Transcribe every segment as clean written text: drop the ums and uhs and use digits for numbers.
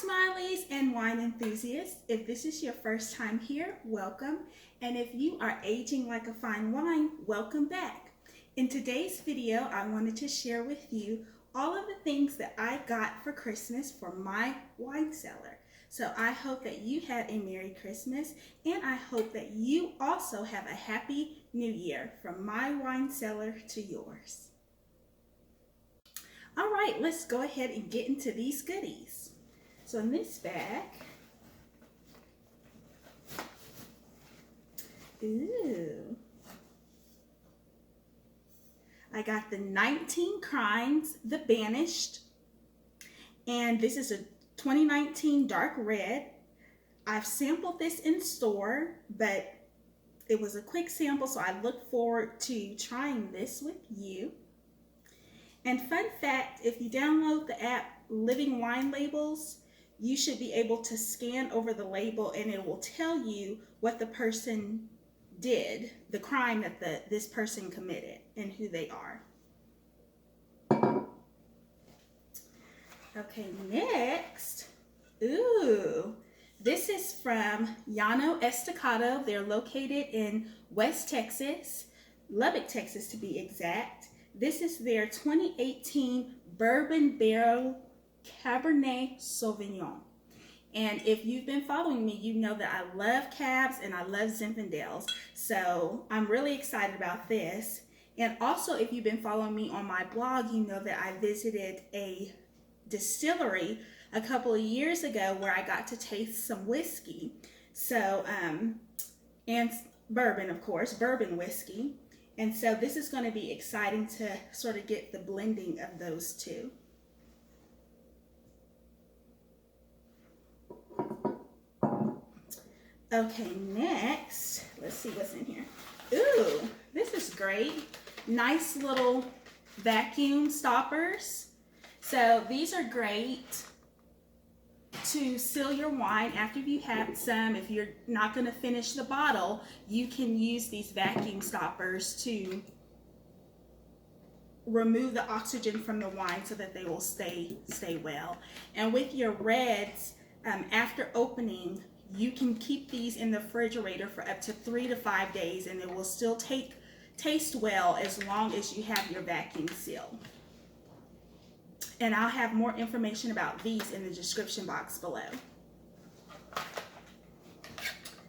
Smileys and wine enthusiasts. If this is your first time here, welcome. And if you are aging like a fine wine, welcome back. In today's video, I wanted to share with you all of the things that I got for Christmas for my wine cellar. So I hope that you had a Merry Christmas, and I hope that you also have a Happy New Year from my wine cellar to yours. All right, let's go ahead and get into these goodies. So in this bag, I got the 19 Crimes, The Banished, and this is a 2019 dark red. I've sampled this in store, but it was a quick sample, so I look forward to trying this with you. And fun fact, if you download the app Living Wine Labels, you should be able to scan over the label and it will tell you what the person did, the crime that this person committed, and who they are. Okay, next, this is from Llano Estacado. They're located in West Texas, Lubbock, Texas to be exact. This is their 2018 Bourbon Barrel Cabernet Sauvignon. And if you've been following me, you know that I love Cabs and I love Zinfandels. So I'm really excited about this. And also, if you've been following me on my blog, you know that I visited a distillery a couple of years ago where I got to taste some whiskey. So, and bourbon, of course, bourbon whiskey. And so this is going to be exciting to sort of get the blending of those two. Okay, next, let's see what's in here. Ooh, this is great. Nice little vacuum stoppers. So these are great to seal your wine after you've had some. If you're not going to finish the bottle, you can use these vacuum stoppers to remove the oxygen from the wine so that they will stay well. And with your reds, after opening, you can keep these in the refrigerator for up to 3 to 5 days and it will still taste well as long as you have your vacuum seal. And I'll have more information about these in the description box below.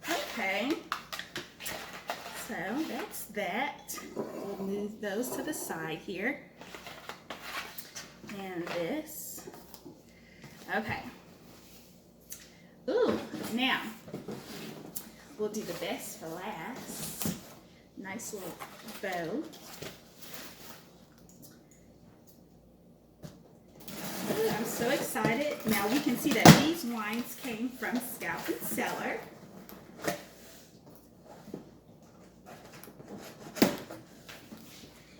Okay, so that's that. We'll move those to the side here. And this. Okay. Ooh, now we'll do the best for last. Nice little bow. Ooh, I'm so excited. Now we can see that these wines came from Scout and Cellar.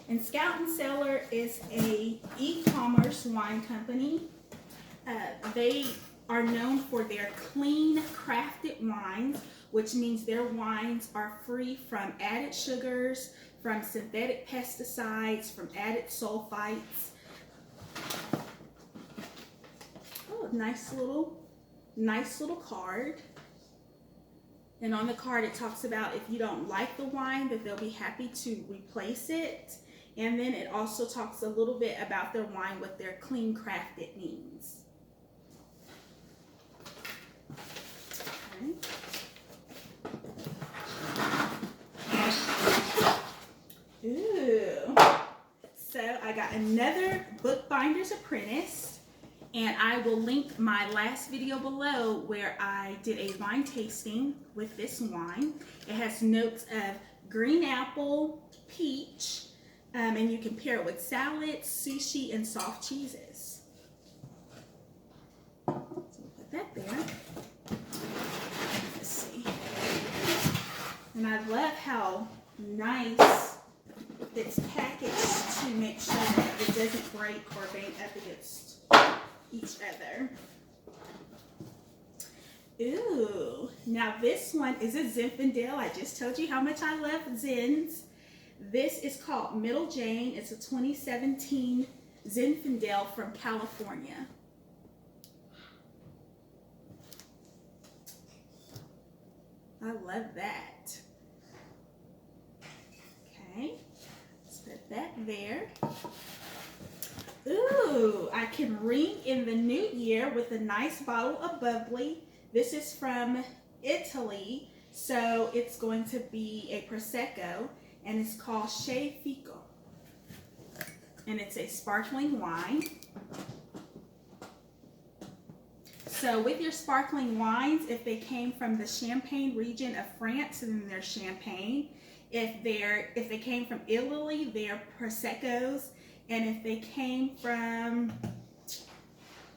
And Scout and Cellar is a e-commerce wine company. They are known for their clean crafted wines, which means their wines are free from added sugars, from synthetic pesticides, from added sulfites. Oh, nice little card. And on the card it talks about if you don't like the wine that they'll be happy to replace it. And then it also talks a little bit about their wine, what their clean crafted means. Ooh. So I got another Bookbinder's Apprentice, and I will link my last video below where I did a wine tasting with this wine. It has notes of green apple, peach, and you can pair it with salads, sushi, and soft cheeses. So we'll put that there. Let's see. And I love how nice it's packaged to make sure that it doesn't break or bang up against each other. Ooh, now this one is a Zinfandel. I just told you how much I love Zins. This is called Middle Jane. It's a 2017 Zinfandel from California. I love that. Okay, let's put that there. Ooh, I can ring in the new year with a nice bottle of bubbly. This is from Italy, so it's going to be a Prosecco, and it's called Che Fico. And it's a sparkling wine. So with your sparkling wines, if they came from the Champagne region of France, then they're Champagne. If they came from Italy, they're Proseccos. And if they came from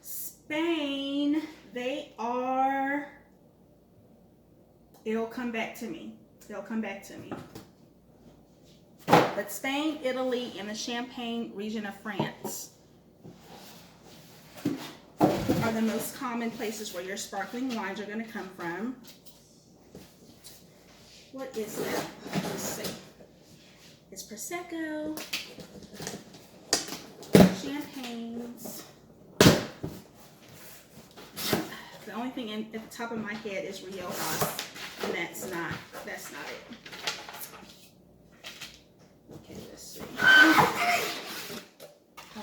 Spain, they are, it'll come back to me. It'll come back to me. But Spain, Italy, and the Champagne region of France are the most common places where your sparkling wines are going to come from. What is that? Let's see. It's Prosecco, Champagnes. The only thing at the top of my head is Riojas, and that's not it. Okay, let's see.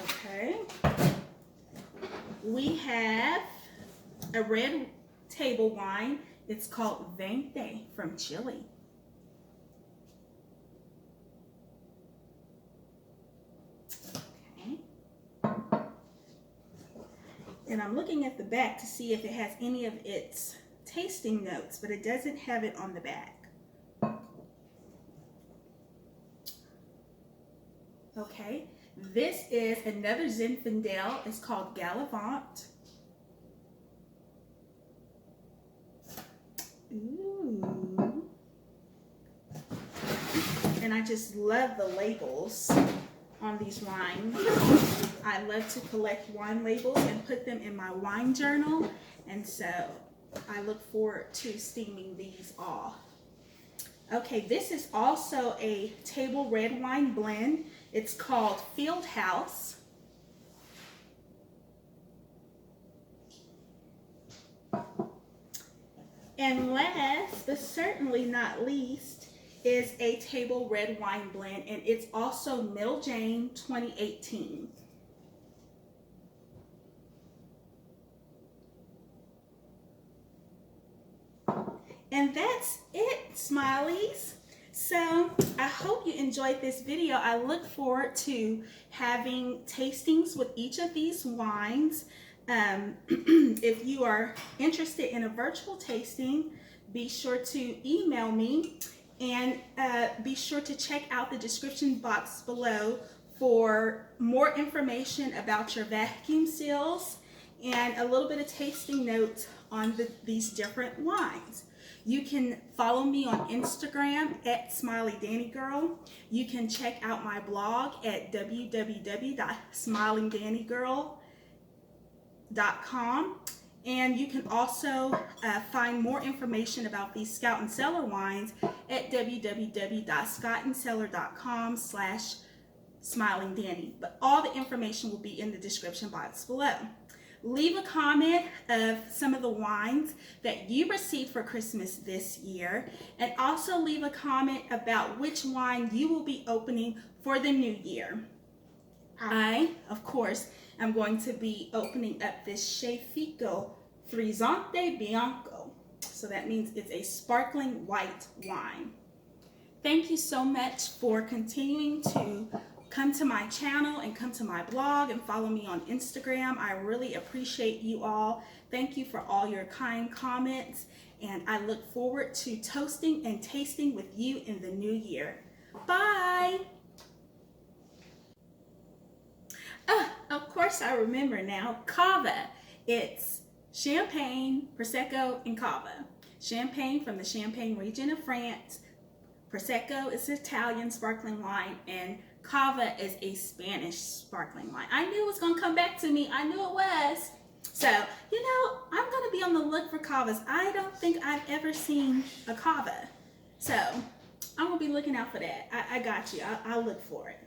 Okay. We have a red table wine. It's called Veinte from Chile. Okay. And I'm looking at the back to see if it has any of its tasting notes, but it doesn't have it on the back. Okay. This is another Zinfandel. It's called Gallivant. Ooh. And I just love the labels on these wines. I love to collect wine labels and put them in my wine journal. And so I look forward to steaming these off. Okay, this is also a table red wine blend. It's called Field House. And last, but certainly not least, is a table red wine blend, and it's also Middle Jane 2018. And that's it, Smileys. So I hope you enjoyed this video. I look forward to having tastings with each of these wines. If you are interested in a virtual tasting, be sure to email me, and be sure to check out the description box below for more information about your vacuum seals and a little bit of tasting notes on these different wines. You can follow me on Instagram at Smiley Danny Girl. You can check out my blog at www.smilingdannygirl.com. And you can also find more information about these Scout and Cellar wines at www.scottandcellar.com/smilingdanny. But all the information will be in the description box below. Leave a comment of some of the wines that you received for Christmas this year, and also leave a comment about which wine you will be opening for the new year. I, of course, am going to be opening up this Che Fico Frizzante Bianco. So that means it's a sparkling white wine. Thank you so much for continuing to come to my channel and come to my blog and follow me on Instagram. I really appreciate you all. Thank you for all your kind comments, and I look forward to toasting and tasting with you in the new year. Bye! Of course I remember now, Cava. It's Champagne, Prosecco, and Cava. Champagne from the Champagne region of France. Prosecco is Italian sparkling wine, and Cava is a Spanish sparkling wine. I knew it was going to come back to me. I knew it was. So, you know, I'm going to be on the look for Cavas. I don't think I've ever seen a Cava. So, I'm going to be looking out for that. I got you. I'll look for it.